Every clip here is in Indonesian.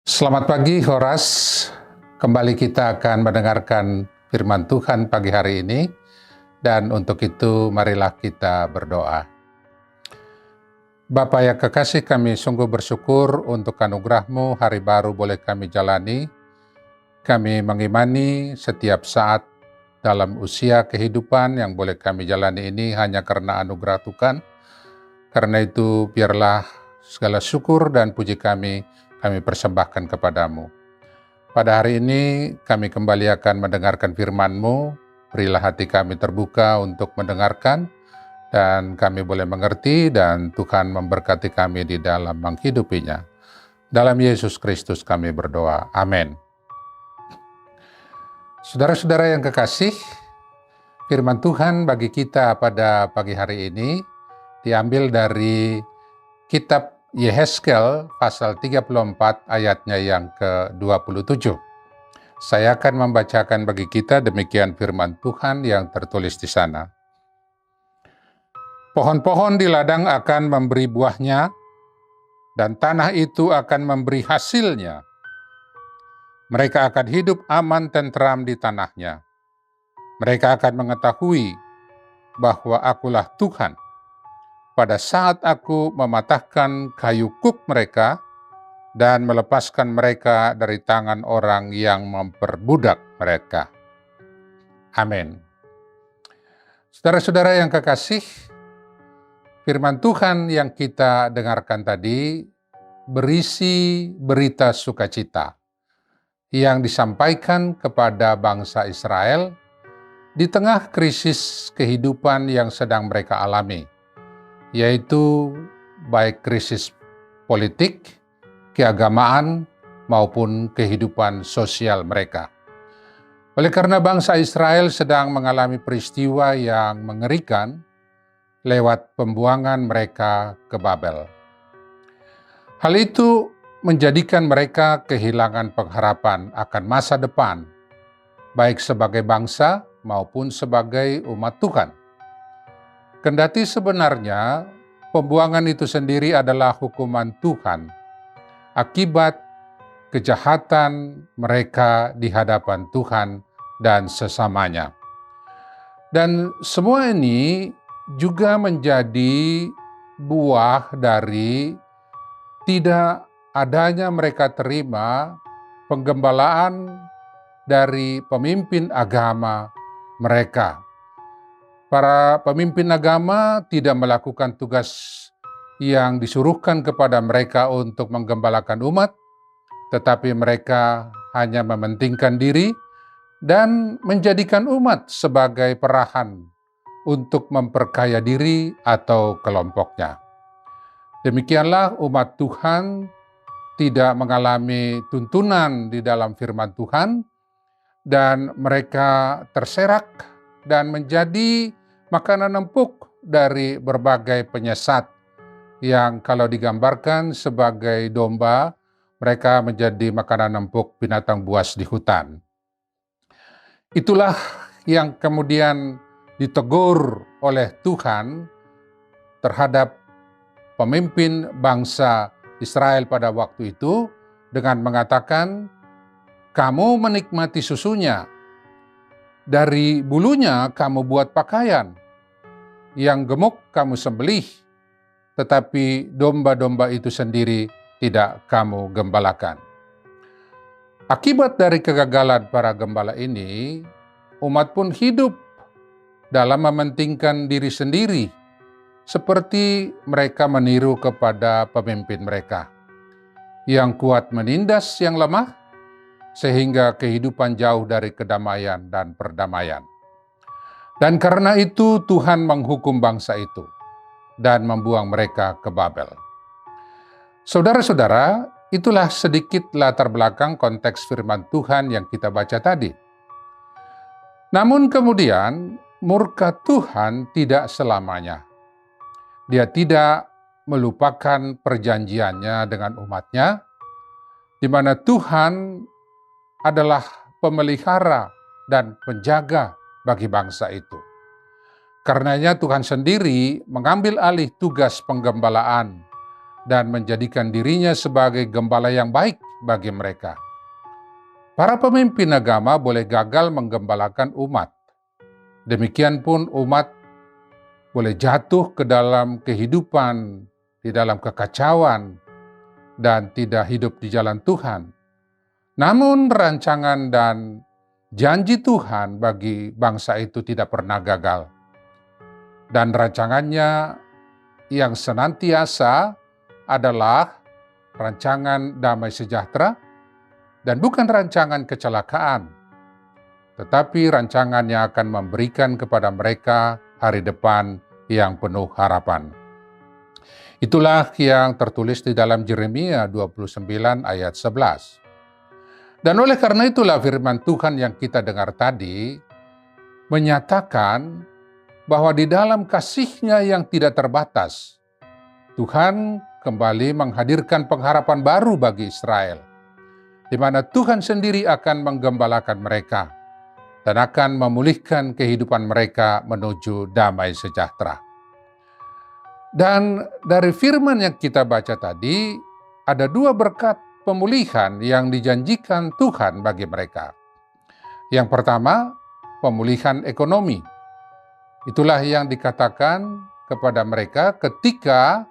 Selamat pagi, Horas. Kembali kita akan mendengarkan firman Tuhan pagi hari ini. Dan untuk itu, marilah kita berdoa. Bapa yang kekasih, kami sungguh bersyukur untuk anugerah-Mu hari baru boleh kami jalani. Kami mengimani setiap saat dalam usia kehidupan yang boleh kami jalani ini hanya karena anugerah Tuhan. Karena itu, biarlah segala syukur dan puji kami persembahkan kepadamu. Pada hari ini kami kembali akan mendengarkan firman-Mu. Berilah hati kami terbuka untuk mendengarkan dan kami boleh mengerti dan Tuhan memberkati kami di dalam menghidupinya. Dalam Yesus Kristus kami berdoa. Amin. Saudara-saudara yang kekasih, firman Tuhan bagi kita pada pagi hari ini diambil dari kitab Yehezkel pasal 34 ayatnya yang ke-27. Saya akan membacakan bagi kita demikian firman Tuhan yang tertulis di sana. Pohon-pohon di ladang akan memberi buahnya, dan tanah itu akan memberi hasilnya. Mereka akan hidup aman tentram di tanahnya. Mereka akan mengetahui bahwa Akulah Tuhan. Pada saat Aku mematahkan kayu kuk mereka dan melepaskan mereka dari tangan orang yang memperbudak mereka. Amin. Saudara-saudara yang kekasih, firman Tuhan yang kita dengarkan tadi berisi berita sukacita yang disampaikan kepada bangsa Israel di tengah krisis kehidupan yang sedang mereka alami, yaitu baik krisis politik, keagamaan, maupun kehidupan sosial mereka. Oleh karena bangsa Israel sedang mengalami peristiwa yang mengerikan lewat pembuangan mereka ke Babel. Hal itu menjadikan mereka kehilangan pengharapan akan masa depan, baik sebagai bangsa maupun sebagai umat Tuhan. Kendati sebenarnya pembuangan itu sendiri adalah hukuman Tuhan akibat kejahatan mereka di hadapan Tuhan dan sesamanya. Dan semua ini juga menjadi buah dari tidak adanya mereka terima penggembalaan dari pemimpin agama mereka. Para pemimpin agama tidak melakukan tugas yang disuruhkan kepada mereka untuk menggembalakan umat, tetapi mereka hanya mementingkan diri dan menjadikan umat sebagai perahan untuk memperkaya diri atau kelompoknya. Demikianlah umat Tuhan tidak mengalami tuntunan di dalam firman Tuhan, dan mereka terserak dan menjadi makanan empuk dari berbagai penyesat yang kalau digambarkan sebagai domba, mereka menjadi makanan empuk binatang buas di hutan. Itulah yang kemudian ditegur oleh Tuhan terhadap pemimpin bangsa Israel pada waktu itu dengan mengatakan, "Kamu menikmati susunya, dari bulunya kamu buat pakaian, yang gemuk kamu sembelih, tetapi domba-domba itu sendiri tidak kamu gembalakan." Akibat dari kegagalan para gembala ini, umat pun hidup dalam mementingkan diri sendiri, seperti mereka meniru kepada pemimpin mereka. Yang kuat menindas yang lemah, sehingga kehidupan jauh dari kedamaian dan perdamaian. Dan karena itu Tuhan menghukum bangsa itu dan membuang mereka ke Babel. Saudara-saudara, itulah sedikit latar belakang konteks firman Tuhan yang kita baca tadi. Namun kemudian murka Tuhan tidak selamanya. Dia tidak melupakan perjanjiannya dengan umatnya, di mana Tuhan adalah pemelihara dan penjaga bagi bangsa itu. Karenanya Tuhan sendiri mengambil alih tugas penggembalaan dan menjadikan dirinya sebagai gembala yang baik bagi mereka. Para pemimpin agama boleh gagal menggembalakan umat. Demikian pun umat boleh jatuh ke dalam kehidupan, di dalam kekacauan, dan tidak hidup di jalan Tuhan. Namun rancangan dan janji Tuhan bagi bangsa itu tidak pernah gagal. Dan rancangannya yang senantiasa adalah rancangan damai sejahtera dan bukan rancangan kecelakaan, tetapi rancangan yang akan memberikan kepada mereka hari depan yang penuh harapan. Itulah yang tertulis di dalam Yeremia 29 ayat 11. Dan oleh karena itulah firman Tuhan yang kita dengar tadi menyatakan bahwa di dalam kasih-Nya yang tidak terbatas, Tuhan kembali menghadirkan pengharapan baru bagi Israel, di mana Tuhan sendiri akan menggembalakan mereka dan akan memulihkan kehidupan mereka menuju damai sejahtera. Dan dari firman yang kita baca tadi, ada dua berkat pemulihan yang dijanjikan Tuhan bagi mereka. Yang pertama, pemulihan ekonomi. Itulah yang dikatakan kepada mereka ketika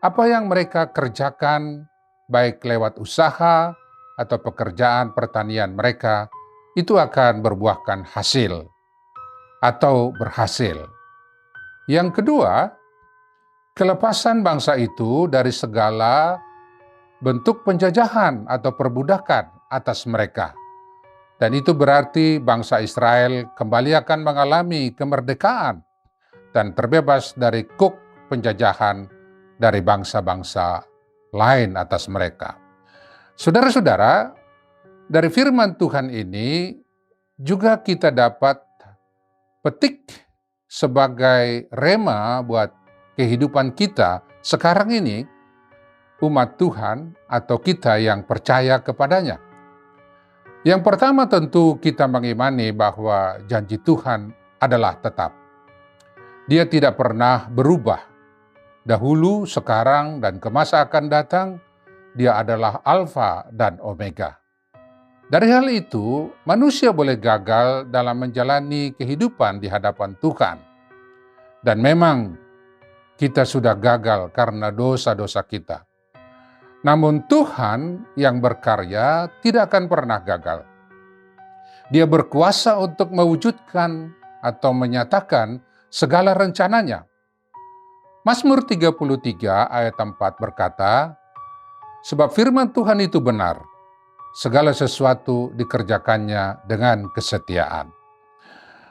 apa yang mereka kerjakan, baik lewat usaha atau pekerjaan pertanian mereka, itu akan berbuahkan hasil atau berhasil. Yang kedua, kelepasan bangsa itu dari segala bentuk penjajahan atau perbudakan atas mereka. Dan itu berarti bangsa Israel kembali akan mengalami kemerdekaan dan terbebas dari kuk penjajahan dari bangsa-bangsa lain atas mereka. Saudara-saudara, dari firman Tuhan ini juga kita dapat petik sebagai rema buat kehidupan kita sekarang ini, umat Tuhan atau kita yang percaya kepadanya. Yang pertama tentu kita mengimani bahwa janji Tuhan adalah tetap. Dia tidak pernah berubah. Dahulu, sekarang, dan ke masa akan datang, Dia adalah Alfa dan Omega. Dari hal itu, manusia boleh gagal dalam menjalani kehidupan di hadapan Tuhan. Dan memang kita sudah gagal karena dosa-dosa kita. Namun Tuhan yang berkarya tidak akan pernah gagal. Dia berkuasa untuk mewujudkan atau menyatakan segala rencananya. Mazmur 33 ayat 4 berkata, sebab firman Tuhan itu benar, segala sesuatu dikerjakannya dengan kesetiaan.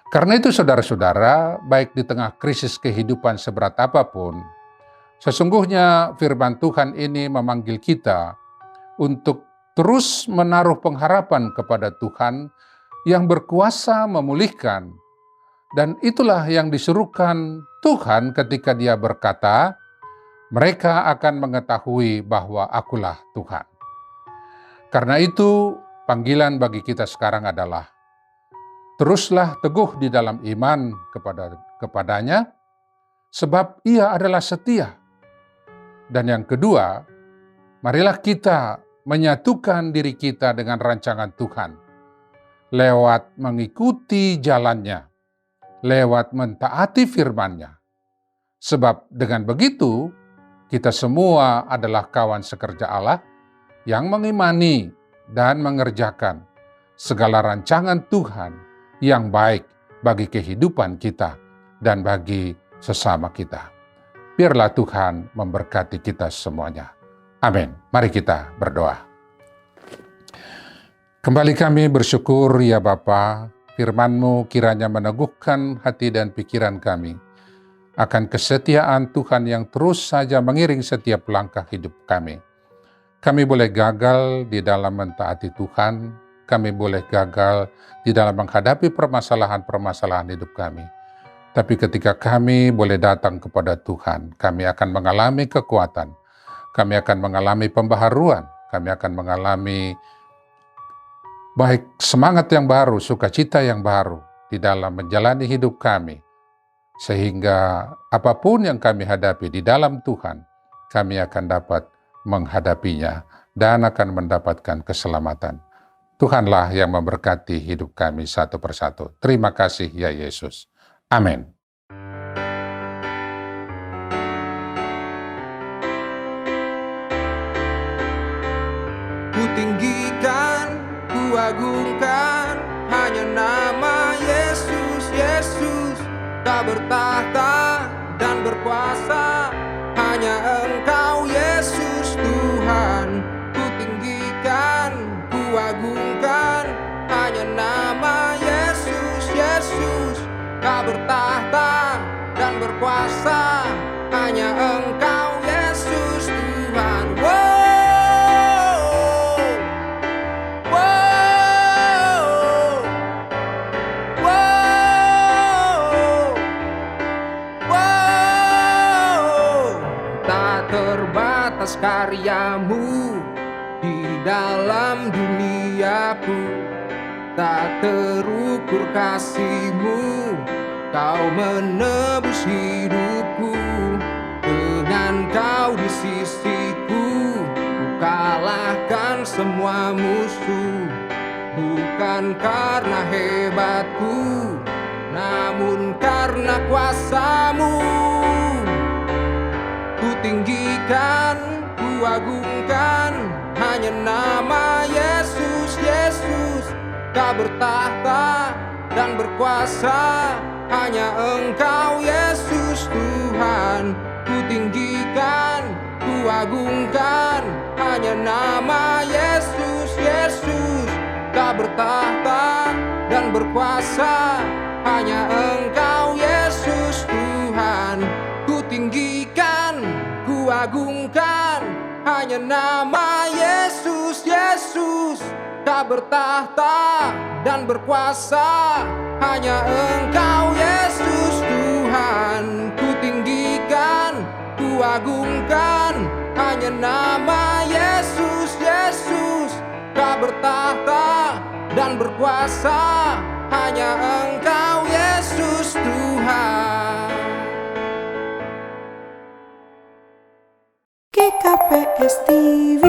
Karena itu saudara-saudara, baik di tengah krisis kehidupan seberat apapun, sesungguhnya firman Tuhan ini memanggil kita untuk terus menaruh pengharapan kepada Tuhan yang berkuasa memulihkan. Dan itulah yang disuruhkan Tuhan ketika Dia berkata, mereka akan mengetahui bahwa Akulah Tuhan. Karena itu, panggilan bagi kita sekarang adalah, teruslah teguh di dalam iman kepadanya, sebab Ia adalah setia. Dan yang kedua, marilah kita menyatukan diri kita dengan rancangan Tuhan, lewat mengikuti jalannya, lewat mentaati firman-Nya. Sebab dengan begitu, kita semua adalah kawan sekerja Allah yang mengimani dan mengerjakan segala rancangan Tuhan yang baik bagi kehidupan kita dan bagi sesama kita. Biarlah Tuhan memberkati kita semuanya. Amin. Mari kita berdoa. Kembali kami bersyukur ya Bapa, firman-Mu kiranya meneguhkan hati dan pikiran kami akan kesetiaan Tuhan yang terus saja mengiring setiap langkah hidup kami. Kami boleh gagal di dalam mentaati Tuhan, kami boleh gagal di dalam menghadapi permasalahan-permasalahan hidup kami. Tapi ketika kami boleh datang kepada Tuhan, kami akan mengalami kekuatan, kami akan mengalami pembaharuan, kami akan mengalami baik semangat yang baru, sukacita yang baru di dalam menjalani hidup kami. Sehingga apapun yang kami hadapi di dalam Tuhan, kami akan dapat menghadapinya dan akan mendapatkan keselamatan. Tuhanlah yang memberkati hidup kami satu persatu. Terima kasih ya Yesus. Amin. Ku tinggikan, ku agungkan, hanya nama Yesus, Yesus. Tak bertahta dan berkuasa, hanya Engkau Yesus Tuhan. Ku tinggikan, ku agungkan, hanya nama Yesus, Yesus. Tak bertahta dan berkuasa, hanya Engkau Yesus Tuhan. Terbatas karyamu di dalam duniaku, tak terukur kasihmu, kau menebus hidupku. Dengan kau di sisiku, ku kalahkan semua musuh. Bukan karena hebatku, namun karena kuasamu. Ku tinggikan, ku agungkan, hanya nama Yesus, Yesus. Tak bertahta dan berkuasa, hanya Engkau Yesus Tuhan. Ku tinggikan, ku agungkan, hanya nama Yesus, Yesus. Tak bertahta dan berkuasa, hanya Engkau Yesus Tuhan. Ku tinggikan, ku agungkan, hanya nama Yesus, Yesus. Tak bertahta dan berkuasa, hanya Engkau Yesus Tuhan. Ku tinggikan, ku agungkan, hanya nama Yesus, Yesus. Tak bertahta dan berkuasa, hanya Engkau Yesus Tuhan. GKPS TV